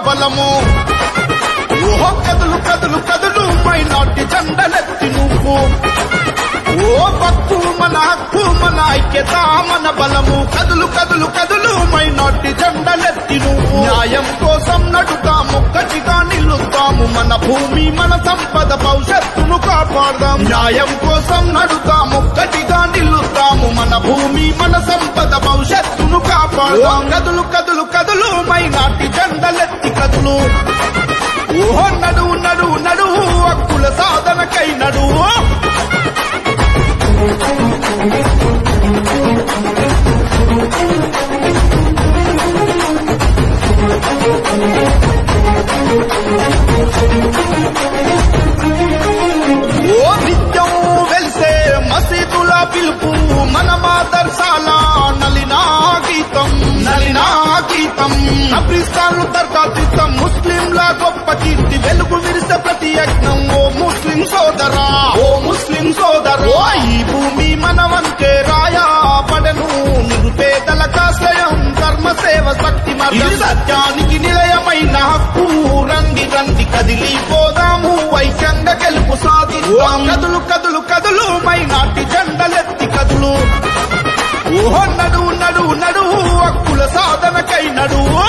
బలము ఓహో కదులు కదులు కదులు మైనార్టీ జెండలెత్తి నువ్వు ఓ భక్తు మన హక్కు మన ఐక్యత మన బలము కదులు కదులు కదులు మైనార్టీ జెండలెత్తి నువ్వు న్యాయం కోసం నడుతాము గట్టిగా నిలుస్తాము మన భూమి మన సంపద భవిష్యత్తును కాపాడదాం న్యాయం కోసం నడుతాము గట్టిగా నిలుస్తాము మన భూమి మన సంపద భవిష్యత్తును కాపాడదాం కదులు కదులు కదులు మైనార్టీ జెండలెత్తి కదులు ఓహో నడువు నడువు నడువు హక్కుల సాధనకై నడువు ఓ నిత్యం వెలిసే మసీదుల పిలుపు మన మాదర్శాల నలినా గీతం కబ్రిస్తాన్లు దర్గాతీతం ముస్లింల గొప్ప కీర్తి వెలుగు విరిసే ప్రతి యజ్ఞం ఓ ముస్లిం సోదరా ఈ భూమి మనవంకే రాయబడను నిరుపేదల కాశ్రయం ధర్మ సేవ శక్తి మార్గం సత్యానికి నిలయమైన హక్కు రండి రండి కదిలి పోదాము ఐక్యంగా గెలుపు సాధిద్దాం కదులు కదులు కదులు మైనార్టీ జెండలెత్తి కదులు ఓహో నడువు నడువు నడువు హక్కుల సాధనకై నడువు